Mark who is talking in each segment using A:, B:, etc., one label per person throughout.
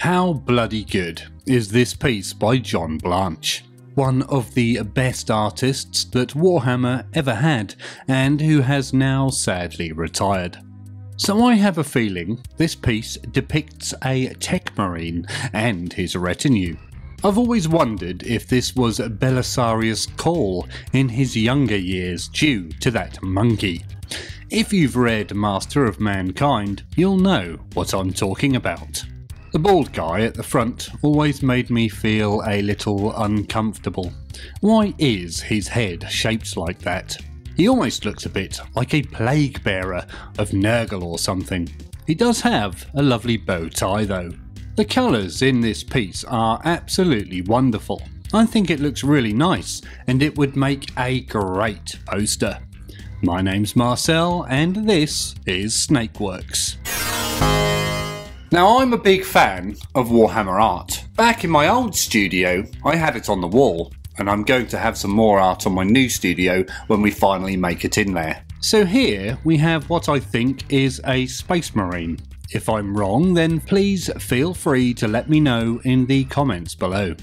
A: How bloody good is this piece by Blanche, one of the best artists that Warhammer ever had and who has now sadly retired. So I have a feeling this piece depicts a tech marine and his retinue. I've always wondered if this was Belisarius' call in his younger years due to that monkey. If you've read Master of Mankind, you'll know what I'm talking about. The bald guy at the front always made me feel a little uncomfortable. Why is his head shaped like that? He almost looks a bit like a plague bearer of Nurgle or something. He does have a lovely bow tie though. The colours in this piece are absolutely wonderful. I think it looks really nice and it would make a great poster. My name's Marcel and this is SnakeWorks. Now I'm a big fan of Warhammer art. Back in my old studio I had it on the wall, and I'm going to have some more art on my new studio when we finally make it in there. So here we have what I think is a Space Marine. If I'm wrong then please feel free to let me know in the comments below.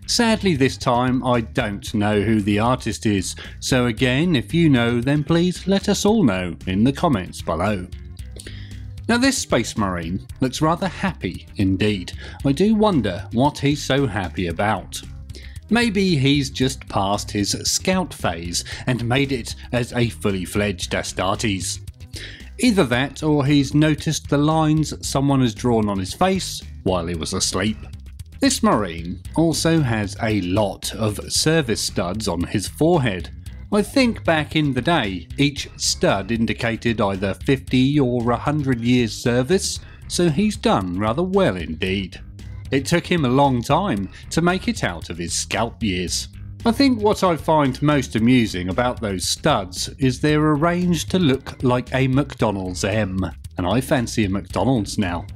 A: Sadly this time I don't know who the artist is, so again if you know then please let us all know in the comments below. Now this Space Marine looks rather happy indeed. I do wonder what he's so happy about. Maybe he's just passed his scout phase and made it as a fully fledged Astartes. Either that or he's noticed the lines someone has drawn on his face while he was asleep. This Marine also has a lot of service studs on his forehead. I think back in the day, each stud indicated either 50 or 100 years service, so he's done rather well indeed. It took him a long time to make it out of his scalp years. I think what I find most amusing about those studs is they're arranged to look like a McDonald's M, and I fancy a McDonald's now.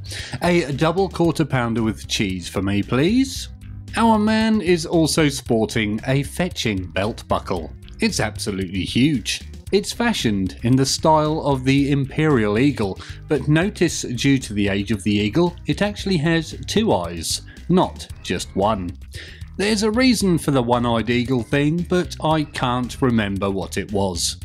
A: A double quarter pounder with cheese for me please. Our man is also sporting a fetching belt buckle. It's absolutely huge. It's fashioned in the style of the Imperial eagle, but notice due to the age of the eagle, it actually has two eyes, not just one. There's a reason for the one-eyed eagle thing, but I can't remember what it was.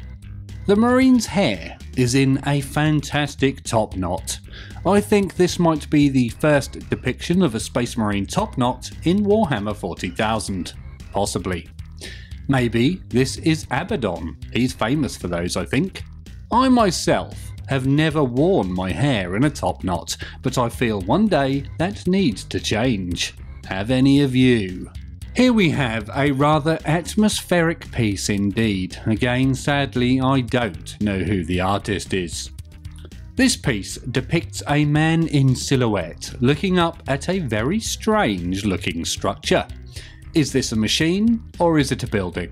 A: The Marine's hair is in a fantastic top knot. I think this might be the first depiction of a Space Marine top knot in Warhammer 40,000. Possibly. Maybe this is Abaddon, he's famous for those I think. I myself have never worn my hair in a top knot, but I feel one day that needs to change. Have any of you? Here we have a rather atmospheric piece indeed. Again, sadly I don't know who the artist is. This piece depicts a man in silhouette looking up at a very strange looking structure. Is this a machine or is it a building?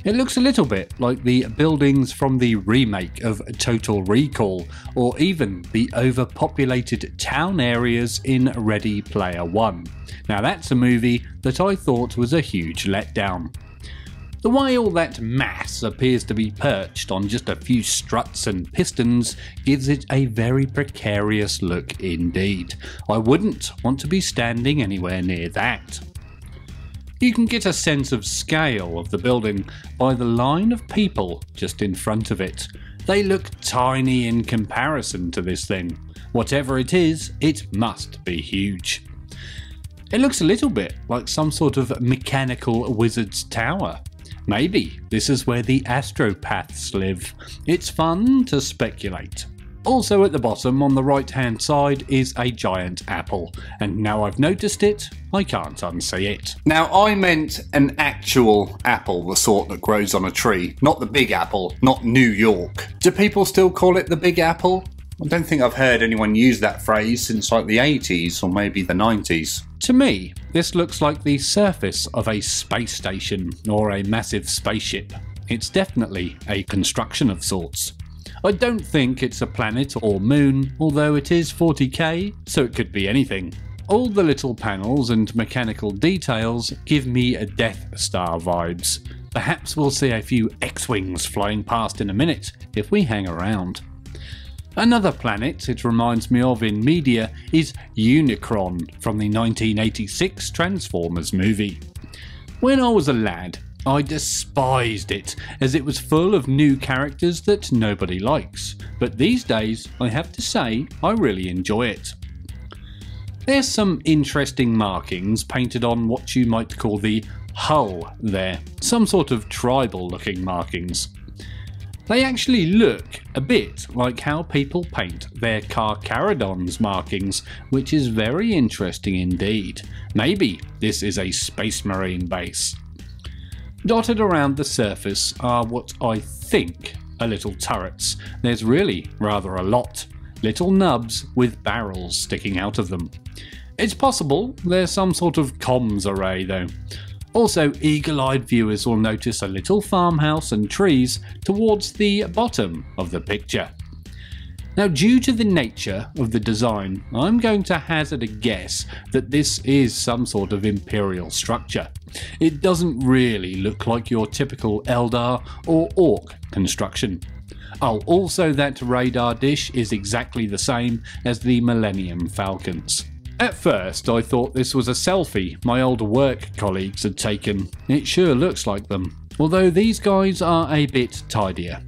A: It looks a little bit like the buildings from the remake of Total Recall or even the overpopulated town areas in Ready Player One. Now that's a movie that I thought was a huge letdown. The way all that mass appears to be perched on just a few struts and pistons gives it a very precarious look indeed. I wouldn't want to be standing anywhere near that. You can get a sense of scale of the building by the line of people just in front of it. They look tiny in comparison to this thing. Whatever it is, it must be huge. It looks a little bit like some sort of mechanical wizard's tower. Maybe this is where the astropaths live. It's fun to speculate. Also at the bottom on the right hand side is a giant apple, and now I've noticed it, I can't unsee it. Now I meant an actual apple, the sort that grows on a tree, not the big apple, not New York. Do people still call it the big apple? I don't think I've heard anyone use that phrase since like the 80s or maybe the 90s. To me, this looks like the surface of a space station or a massive spaceship. It's definitely a construction of sorts. I don't think it's a planet or moon, although it is 40k, so it could be anything. All the little panels and mechanical details give me a Death Star vibes. Perhaps we'll see a few X-Wings flying past in a minute if we hang around. Another planet it reminds me of in media is Unicron from the 1986 Transformers movie. When I was a lad, I despised it, as it was full of new characters that nobody likes, but these days I have to say I really enjoy it. There's some interesting markings painted on what you might call the hull there, some sort of tribal looking markings. They actually look a bit like how people paint their Carcharodon's markings, which is very interesting indeed. Maybe this is a Space Marine base. Dotted around the surface are what I think are little turrets. There's really rather a lot. Little nubs with barrels sticking out of them. It's possible there's some sort of comms array though. Also, eagle-eyed viewers will notice a little farmhouse and trees towards the bottom of the picture. Now, due to the nature of the design, I'm going to hazard a guess that this is some sort of Imperial structure. It doesn't really look like your typical Eldar or Ork construction. Oh, also that radar dish is exactly the same as the Millennium Falcons. At first I thought this was a selfie my old work colleagues had taken. It sure looks like them, although these guys are a bit tidier.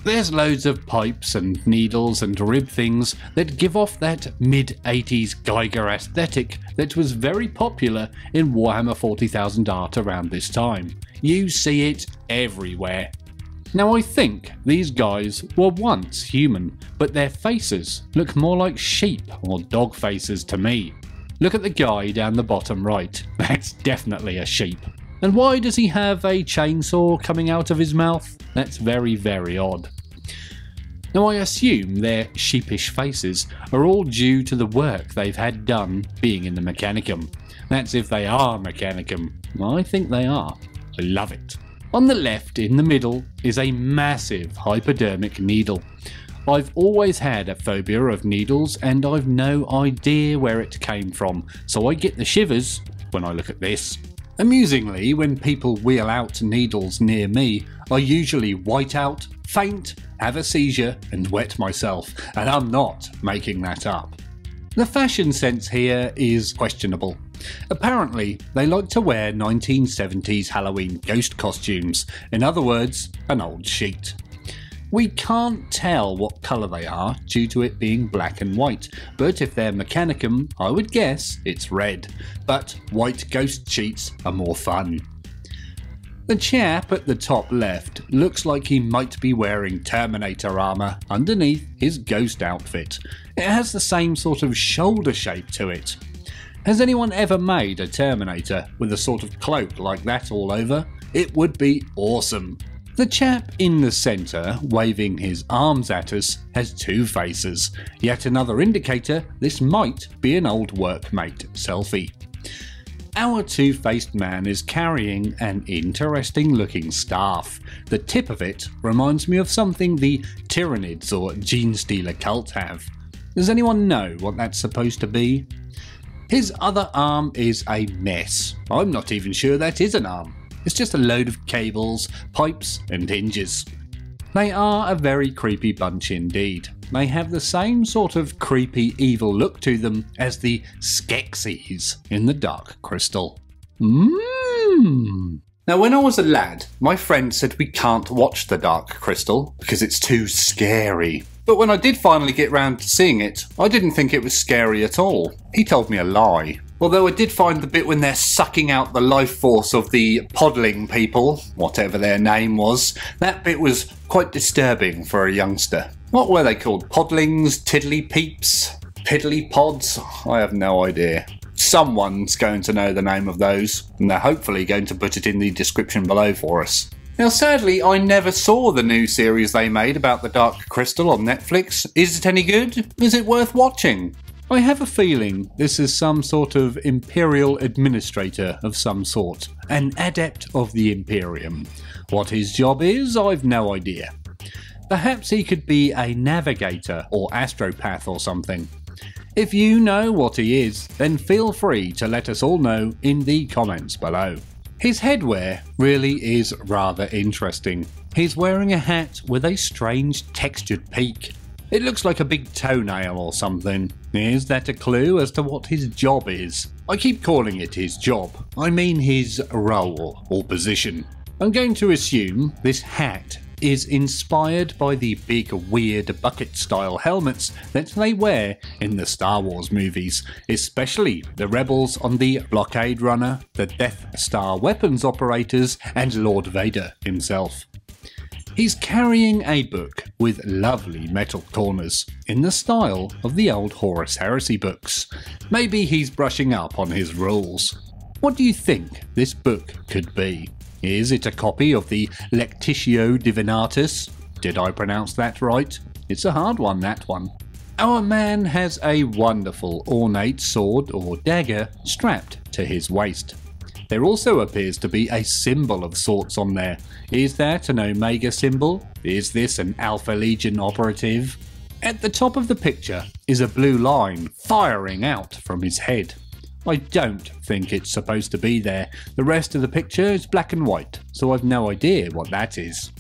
A: There's loads of pipes and needles and rib things that give off that mid-80s Geiger aesthetic that was very popular in Warhammer 40,000 art around this time. You see it everywhere. Now I think these guys were once human, but their faces look more like sheep or dog faces to me. Look at the guy down the bottom right, that's definitely a sheep. And why does he have a chainsaw coming out of his mouth? That's very, very odd. Now I assume their sheepish faces are all due to the work they've had done being in the Mechanicum. That's if they are Mechanicum. I think they are. I love it. On the left, in the middle, is a massive hypodermic needle. I've always had a phobia of needles and I've no idea where it came from, so I get the shivers when I look at this. Amusingly, when people wheel out needles near me, I usually white out, faint, have a seizure and wet myself, and I'm not making that up. The fashion sense here is questionable. Apparently, they like to wear 1970s Halloween ghost costumes, in other words, an old sheet. We can't tell what colour they are due to it being black and white, but if they're Mechanicum, I would guess it's red. But white ghost sheets are more fun. The chap at the top left looks like he might be wearing Terminator armour underneath his ghost outfit. It has the same sort of shoulder shape to it. Has anyone ever made a Terminator with a sort of cloak like that all over? It would be awesome. The chap in the centre, waving his arms at us, has two faces, yet another indicator this might be an old workmate selfie. Our two-faced man is carrying an interesting looking staff. The tip of it reminds me of something the Tyranids or Genestealer cult have. Does anyone know what that's supposed to be? His other arm is a mess. I'm not even sure that is an arm. It's just a load of cables, pipes and hinges. They are a very creepy bunch indeed. They have the same sort of creepy evil look to them as the Skeksis in the Dark Crystal. Now when I was a lad, my friend said we can't watch the Dark Crystal because it's too scary. But when I did finally get round to seeing it, I didn't think it was scary at all. He told me a lie. Although I did find the bit when they're sucking out the life force of the podling people, whatever their name was, that bit was quite disturbing for a youngster. What were they called? Podlings? Tiddly peeps? Piddly pods? I have no idea. Someone's going to know the name of those, and they're hopefully going to put it in the description below for us. Now sadly, I never saw the new series they made about the Dark Crystal on Netflix. Is it any good? Is it worth watching? I have a feeling this is some sort of Imperial administrator of some sort, an adept of the Imperium. What his job is, I've no idea. Perhaps he could be a navigator or astropath or something. If you know what he is, then feel free to let us all know in the comments below. His headwear really is rather interesting. He's wearing a hat with a strange textured pique. It looks like a big toenail or something. Is that a clue as to what his job is? I keep calling it his job. I mean his role or position. I'm going to assume this hat is inspired by the big weird bucket style helmets that they wear in the Star Wars movies, especially the rebels on the blockade runner, the Death Star weapons operators, and Lord Vader himself. He's carrying a book with lovely metal corners, in the style of the old Horus Heresy books. Maybe he's brushing up on his rules. What do you think this book could be? Is it a copy of the Lectitio Divinatus? Did I pronounce that right? It's a hard one, that one. Our man has a wonderful ornate sword or dagger strapped to his waist. There also appears to be a symbol of sorts on there. Is that an Omega symbol? Is this an Alpha Legion operative? At the top of the picture is a blue line firing out from his head. I don't think it's supposed to be there. The rest of the picture is black and white, so I've no idea what that is.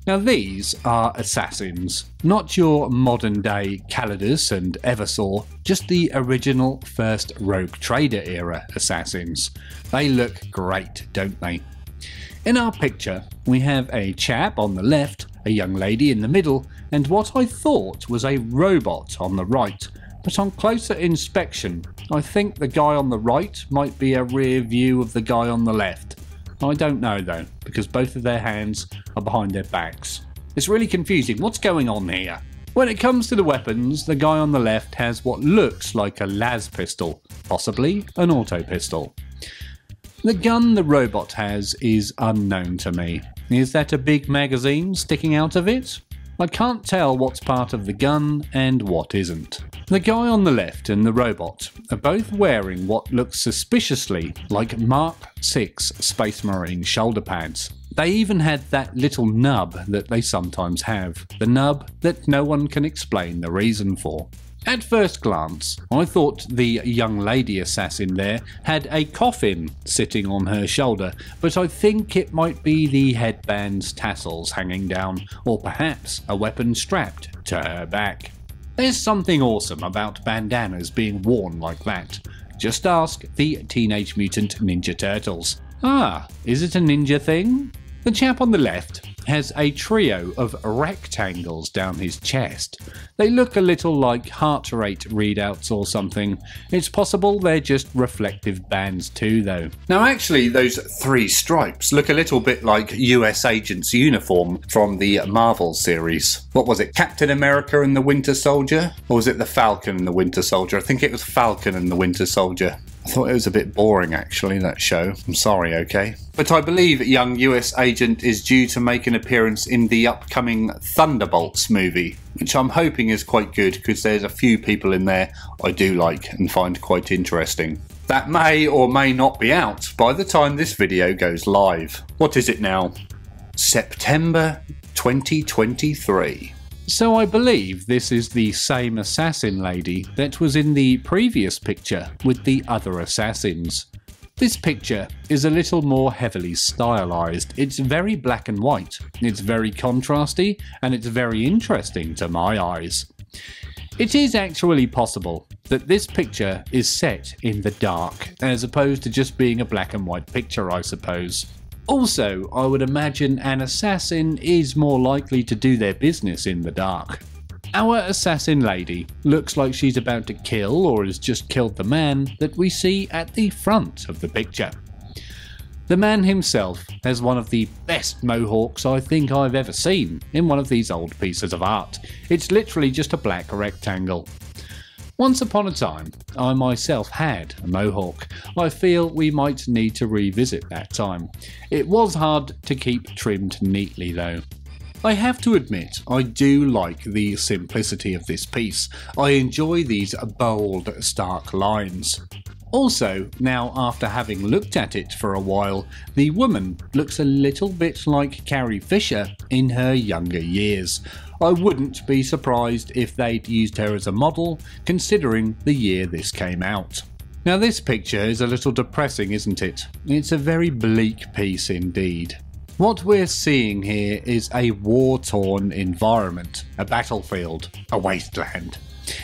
A: Now these are Assassins, not your modern day Calidus and Eversaw, just the original first Rogue Trader era Assassins. They look great, don't they? In our picture, we have a chap on the left, a young lady in the middle, and what I thought was a robot on the right. But on closer inspection, I think the guy on the right might be a rear view of the guy on the left. I don't know though, because both of their hands are behind their backs. It's really confusing. What's going on here? When it comes to the weapons, the guy on the left has what looks like a las pistol, possibly an auto pistol. The gun the robot has is unknown to me. Is that a big magazine sticking out of it? I can't tell what's part of the gun and what isn't. The guy on the left and the robot are both wearing what looks suspiciously like Mark VI Space Marine shoulder pads. They even had that little nub that they sometimes have, the nub that no one can explain the reason for. At first glance, I thought the young lady assassin there had a coffin sitting on her shoulder, but I think it might be the headband's tassels hanging down, or perhaps a weapon strapped to her back. There's something awesome about bandanas being worn like that. Just ask the Teenage Mutant Ninja Turtles. Ah, is it a ninja thing? The chap on the left has a trio of rectangles down his chest. They look a little like heart rate readouts or something. It's possible they're just reflective bands too though. Now actually those three stripes look a little bit like US Agent's uniform from the Marvel series. What was it, Captain America and the Winter Soldier? Or was it the Falcon and the Winter Soldier? I think it was Falcon and the Winter Soldier. I thought it was a bit boring actually, that show. I'm sorry, okay? But I believe young US Agent is due to make an appearance in the upcoming Thunderbolts movie, which I'm hoping is quite good because there's a few people in there I do like and find quite interesting. That may or may not be out by the time this video goes live. What is it now? September 2023. So I believe this is the same assassin lady that was in the previous picture with the other assassins. This picture is a little more heavily stylized. It's very black and white, it's very contrasty, and it's very interesting to my eyes. It is actually possible that this picture is set in the dark, as opposed to just being a black and white picture, I suppose. Also, I would imagine an assassin is more likely to do their business in the dark. Our assassin lady looks like she's about to kill or has just killed the man that we see at the front of the picture. The man himself has one of the best mohawks I think I've ever seen in one of these old pieces of art. It's literally just a black rectangle. Once upon a time, I myself had a mohawk. I feel we might need to revisit that time. It was hard to keep trimmed neatly though. I have to admit, I do like the simplicity of this piece. I enjoy these bold, stark lines. Also, now after having looked at it for a while, the woman looks a little bit like Carrie Fisher in her younger years. I wouldn't be surprised if they'd used her as a model, considering the year this came out. Now this picture is a little depressing, isn't it? It's a very bleak piece indeed. What we're seeing here is a war-torn environment, a battlefield, a wasteland.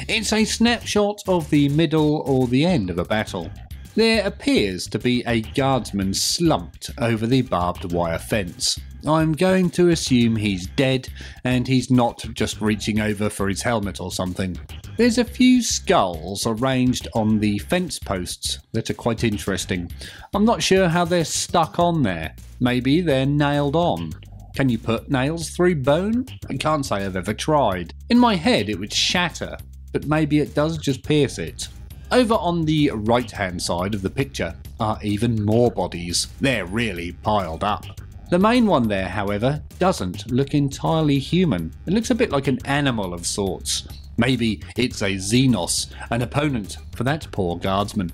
A: It's a snapshot of the middle or the end of a battle. There appears to be a guardsman slumped over the barbed wire fence. I'm going to assume he's dead and he's not just reaching over for his helmet or something. There's a few skulls arranged on the fence posts that are quite interesting. I'm not sure how they're stuck on there. Maybe they're nailed on. Can you put nails through bone? I can't say I've ever tried. In my head it would shatter, but maybe it does just pierce it. Over on the right hand side of the picture are even more bodies. They're really piled up. The main one there, however, doesn't look entirely human. It looks a bit like an animal of sorts. Maybe it's a Xenos, an opponent for that poor guardsman.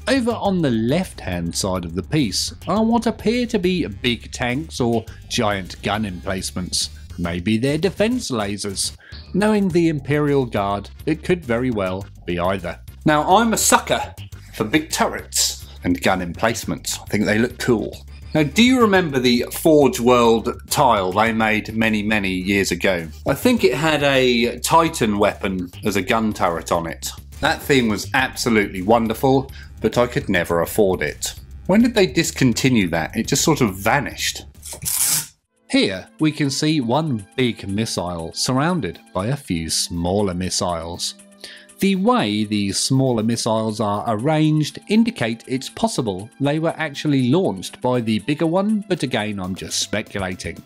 A: Over on the left hand side of the piece are what appear to be big tanks or giant gun emplacements. Maybe they're defense lasers. Knowing the Imperial Guard, it could very well be either. Now, I'm a sucker for big turrets and gun emplacements. I think they look cool. Now, do you remember the Forge World tile they made many years ago? I think it had a Titan weapon as a gun turret on it. That theme was absolutely wonderful, but I could never afford it. When did they discontinue that? It just sort of vanished. Here we can see one big missile surrounded by a few smaller missiles. The way these smaller missiles are arranged indicate it's possible they were actually launched by the bigger one, but again I'm just speculating.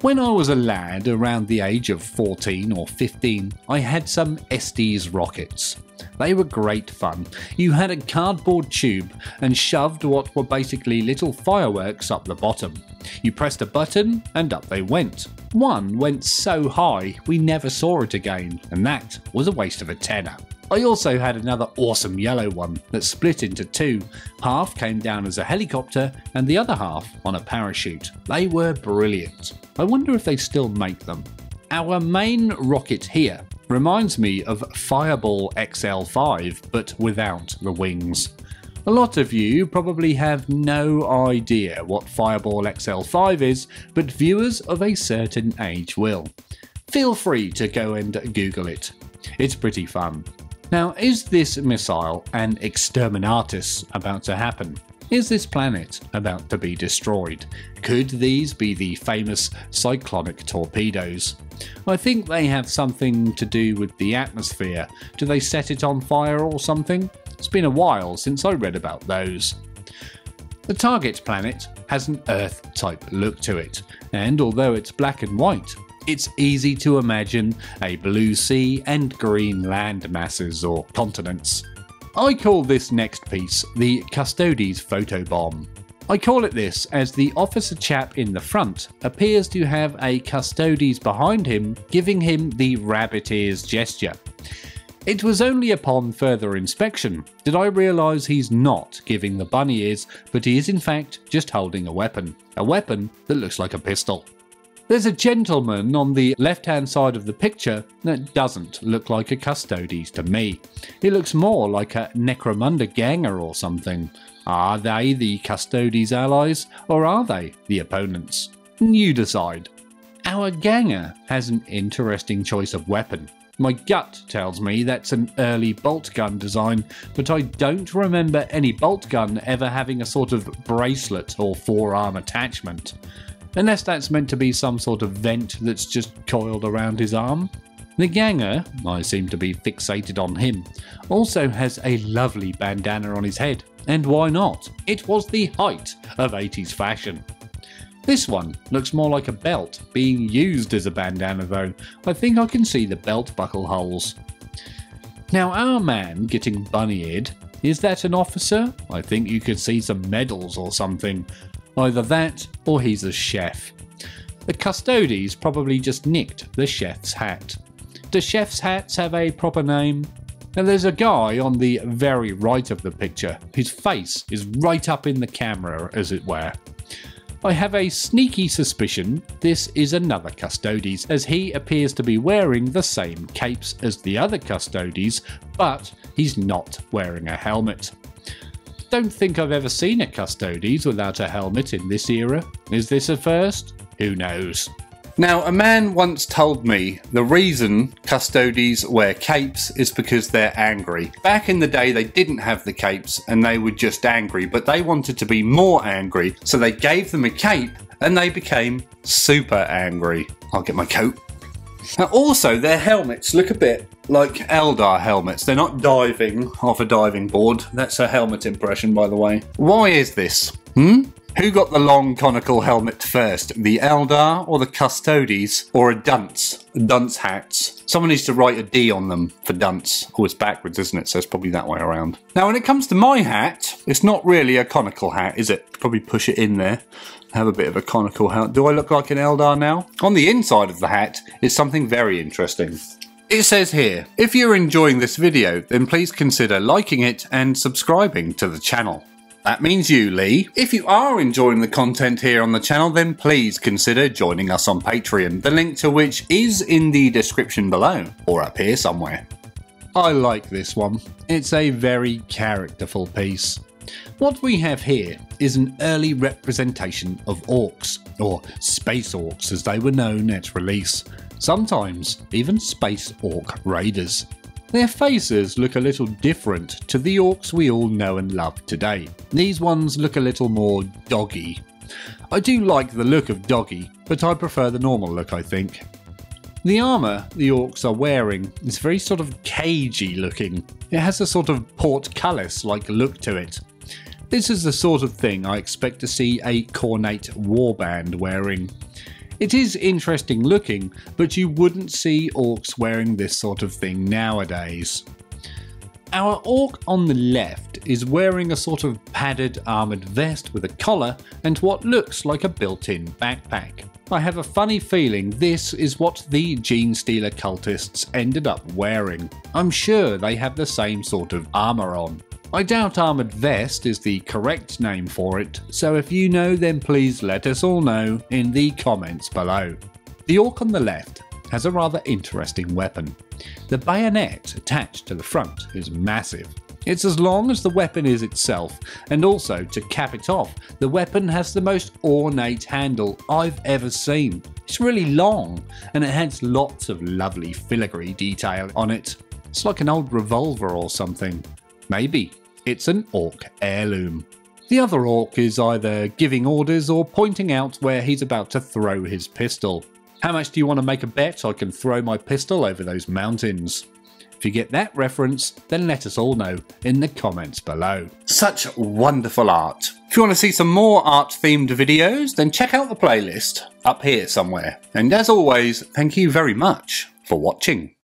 A: When I was a lad around the age of 14 or 15, I had some Estes rockets. They were great fun. You had a cardboard tube and shoved what were basically little fireworks up the bottom. You pressed a button and up they went. One went so high we never saw it again, and that was a waste of a tenner. I also had another awesome yellow one that split into two. Half came down as a helicopter and the other half on a parachute. They were brilliant. I wonder if they still make them. Our main rocket here reminds me of Fireball XL5, but without the wings. A lot of you probably have no idea what Fireball XL5 is, but viewers of a certain age will. Feel free to go and Google it. It's pretty fun. Now, is this missile an Exterminates about to happen? Is this planet about to be destroyed? Could these be the famous cyclonic torpedoes? I think they have something to do with the atmosphere. Do they set it on fire or something? It's been a while since I read about those. The target planet has an Earth-type look to it, and although it's black and white, it's easy to imagine a blue sea and green land masses or continents. I call this next piece the Custodes photobomb. I call it this as the officer chap in the front appears to have a Custodes behind him giving him the rabbit ears gesture. It was only upon further inspection did I realise he's not giving the bunny ears, but he is in fact just holding a weapon that looks like a pistol. There's a gentleman on the left hand side of the picture that doesn't look like a Custodes to me. He looks more like a Necromunda ganger or something. Are they the Custodes allies or are they the opponents? You decide. Our ganger has an interesting choice of weapon. My gut tells me that's an early bolt gun design, but I don't remember any bolt gun ever having a sort of bracelet or forearm attachment. Unless that's meant to be some sort of vent that's just coiled around his arm. The ganger, I seem to be fixated on him, also has a lovely bandana on his head. And why not? It was the height of 80s fashion. This one looks more like a belt, being used as a bandana though. I think I can see the belt buckle holes. Now our man getting bunny-eared, is that an officer? I think you could see some medals or something. Either that or he's a chef. The Custodes probably just nicked the chef's hat. Do chef's hats have a proper name? Now there's a guy on the very right of the picture whose face is right up in the camera, as it were. I have a sneaky suspicion this is another Custodes, as he appears to be wearing the same capes as the other Custodes, but he's not wearing a helmet. don't think I've ever seen a Custodes without a helmet in this era. Is this a first? Who knows? Now, a man once told me the reason Custodes wear capes is because they're angry. Back in the day, they didn't have the capes and they were just angry, but they wanted to be more angry, so they gave them a cape and they became super angry. I'll get my coat. Now, also, their helmets look a bit like Eldar helmets. They're not diving off a diving board. That's a helmet impression, by the way. Why is this? Who got the long conical helmet first? The Eldar or the Custodes or a dunce? Dunce hats. Someone needs to write a D on them for dunce. Oh, it's backwards, isn't it? So it's probably that way around. Now, when it comes to my hat, it's not really a conical hat, is it? Probably push it in there. Have a bit of a conical hat. Do I look like an Eldar now? On the inside of the hat is something very interesting. It says here, if you're enjoying this video, then please consider liking it and subscribing to the channel. That means you, Lee. If you are enjoying the content here on the channel, then please consider joining us on Patreon, the link to which is in the description below, or up here somewhere. I like this one. It's a very characterful piece. What we have here is an early representation of orks, or space orks as they were known at release, sometimes even space ork raiders. Their faces look a little different to the orks we all know and love today. These ones look a little more doggy. I do like the look of doggy, but I prefer the normal look, I think. The armour the orks are wearing is very sort of cagey looking. It has a sort of portcullis-like look to it. This is the sort of thing I expect to see a cornate warband wearing. It is interesting looking, but you wouldn't see orks wearing this sort of thing nowadays. Our ork on the left is wearing a sort of padded armoured vest with a collar and what looks like a built-in backpack. I have a funny feeling this is what the Gene Stealer cultists ended up wearing. I'm sure they have the same sort of armour on. I doubt armoured vest is the correct name for it, so if you know then please let us all know in the comments below. The ork on the left has a rather interesting weapon. The bayonet attached to the front is massive. It's as long as the weapon is itself, and also to cap it off, the weapon has the most ornate handle I've ever seen. It's really long, and it has lots of lovely filigree detail on it. It's like an old revolver or something. Maybe it's an ork heirloom. The other ork is either giving orders or pointing out where he's about to throw his pistol. How much do you want to make a bet I can throw my pistol over those mountains? If you get that reference, then let us all know in the comments below. Such wonderful art. If you want to see some more art-themed videos, then check out the playlist up here somewhere. And as always, thank you very much for watching.